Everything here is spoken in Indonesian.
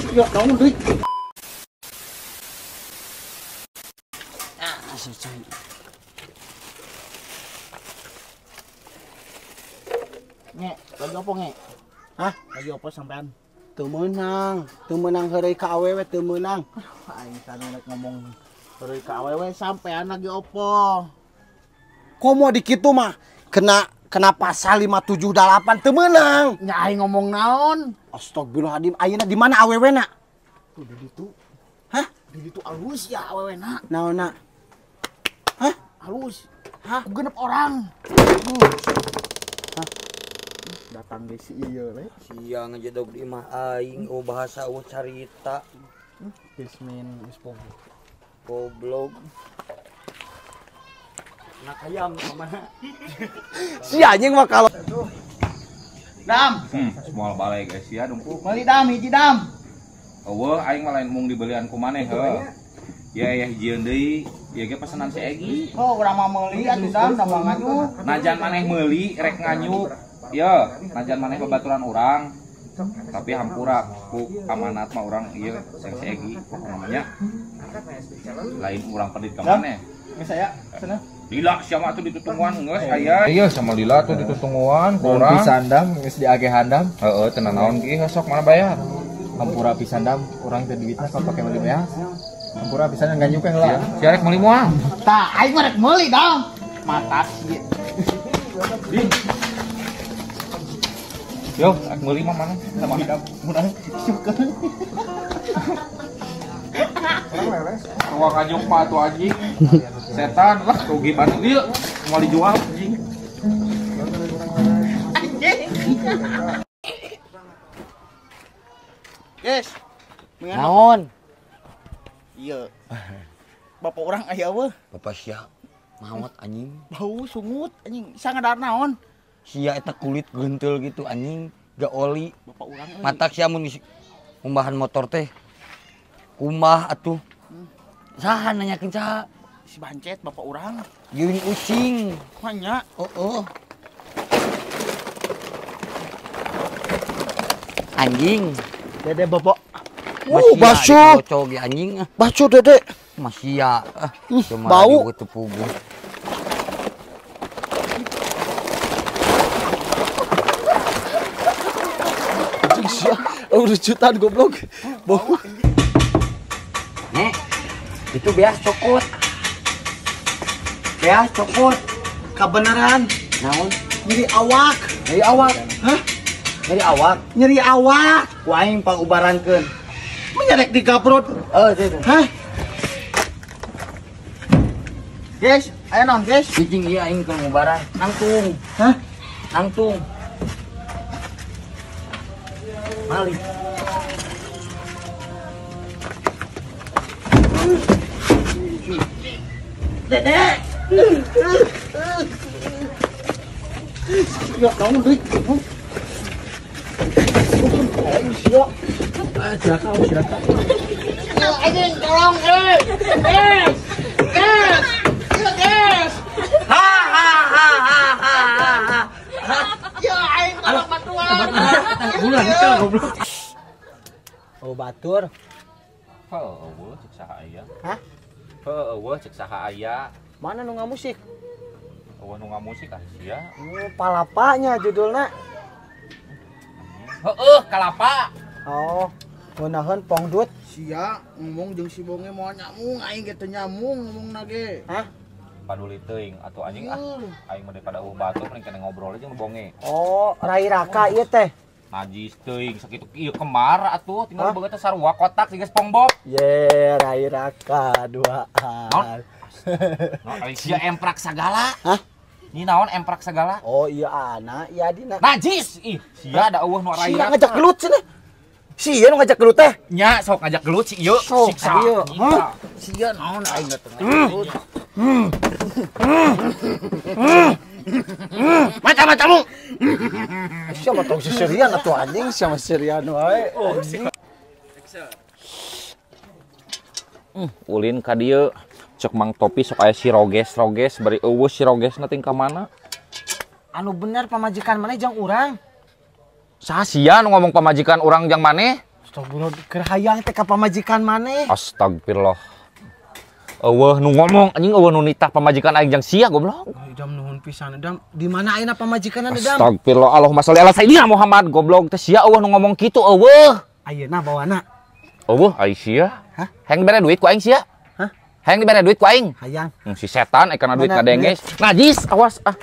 Enggak tahu deh. Nge, lagi apa nge? Hah? Lagi apa sampean? Teu meunang heureuy ka awewe teu meunang. Aing sana rek ngomong heureuy ka awewe sampean lagi opo? Komo di kitu mah kena pasal 578 teu meunang. Nya aing ngomong naon? Astagfirullahaladzim, ayeuna di mana awewena? Tuh di ditu. Hah? Di ditu alus ya awewena. Naonna? Hah? Alus. Hah? Genep orang. Hah? Datang deh si ieu le. Sia ngejadog di imah aing oh bahasa oh carita. Bismin ispong. Goblok. Nak ayam mana? Si anjing mah kalau Dam. Moal balai guys ya dumpuk. Beli dam, hiji dam. Eueuh aing mah lain mung dibelian ku maneh heuh. Ya hijieun deui. Ieu ge pesanan si Egi. Oh, urang mah meuli atuh dam, dam nganyuk. Najan maneh meuli rek nganyuk. Ya, najan maneh babaturan urang. Tapi hampura ku amanat mah urang ieu si Egi namanya. Lain urang pedit ka maneh. Geus saya sana. Lila siapa tuh ditutungguan geus aya. Iya sama Lila tuh ditutungguan kurang pisan dam geus diage handam. Heeh tenan naon ki sok mana bayar. Hampura pisan dam urang teh duitna kapake meuli beas. Hampura pisan nganyuk ke heula. Si arek meuli moal. Tah aing mah rek meuli dong. Mata sih. Yo, arek meuli mah mana? Sama Dam, mudah syukur. Ruang nganyuk mah atuh anjing. Setan lah rugi banget dia mau dijual anjing. Guys. Naon? Iya. Bapak orang aya eueuh. Bapak sia maot anjing. Bau sungut anjing. Sangadar naon? Sia eta kulit gentul gitu anjing, gak oli. Bapak urang Matak sia mun ngumbahan motor teh. Kumbah atuh. Saha nanyakeun saha? Si Bancet bapak urang. Geuning ucing. Hanya. Oh. Anjing. Dede bapak. Basuh. Cocok ge anjing. Basuh dede. Masia. Bau. Teu puguh. Anjing sia. Lucutan goblok. Bau. Nek. Itu beas cokot. Beas cokot. Kebenaran. Naon? Nyeri awak. Nyeri awak. Hah? Nyeri awak. Nyeri awak. Ku aing pangubarankeun. Menyerek di kaprot. Itu. Hah? Guys, ayo non guys. Bijing ieu aing keur ngubaran. Nangtung. Hah? Nangtung. Mali. Dedek. Ya kamu duit. Silakan. Anjing tolong guys. Guys. Ya aing tolong bantuan. Bulan itu goblok. Oh batur. Heueuh cek saha aya. Hah? Heueuh cek saha aya. Mana nu ngamusik? Eueuh nu ngamusik sia. Palapanya judulnya. Heueuh kalapa. Oh, ngeunaheun pongdut. Sia ngomong jeung si Bonge moal nyamung, aing ge teu nyamung ngomongna ge. Hah? Paduli teuing atuh anjing aing mah daripada batur mending kena ngobrol aja jeung Bonge. Oh, rai raka ieu teh. Najis teuing sakitu ieu kemar atuh tinggal beungeut teh sarua kotak siga SpongeBob. Ye, rai raka duaan. Naon sia emprak sagala. Hah? Ini naon emprak sagala? Oh iya ana, iya dina. Najis. Ih, sia da eueuh nu rai Sia raka. ngajak gelut cenah. Sia nu ngajak gelut teh. Nya sok ngajak gelut si ieu. Sok Siksa. ieu. Hah? Sia naon aing teh gelut. Macam-macammu. Sia mah tong seserian atuh anjing, sia mah seserian wae. Ulin ka dieu Cek Mang Topi sok aya si Roges bari eueuh si Roges na ting ka mana? Anu bener pamajikan maneh jeung urang. Saha sia nu ngomong pamajikan urang jeung maneh? Astagfirullah, keur hayang teh ka pamajikan maneh. Astagfirullah. Eueuh nu ngomong anjing eueuh nu nitah pamajikan aing jeung sia goblok. Idam nuhun pisan Idam. Di mana ayeuna pamajikan Idam? Astagfirullah, Allahumma sholli ala sayyidina Muhammad goblok teh sia eueuh nu ngomong kitu eueuh. Ayeuna bawana. Eueuh ai sia. Hah? Hayang dibere duit ku aing sia. Hah? Hayang dibere duit ku aing. Hayang. Si setan kana duit ngadenges. Najis, awas ah.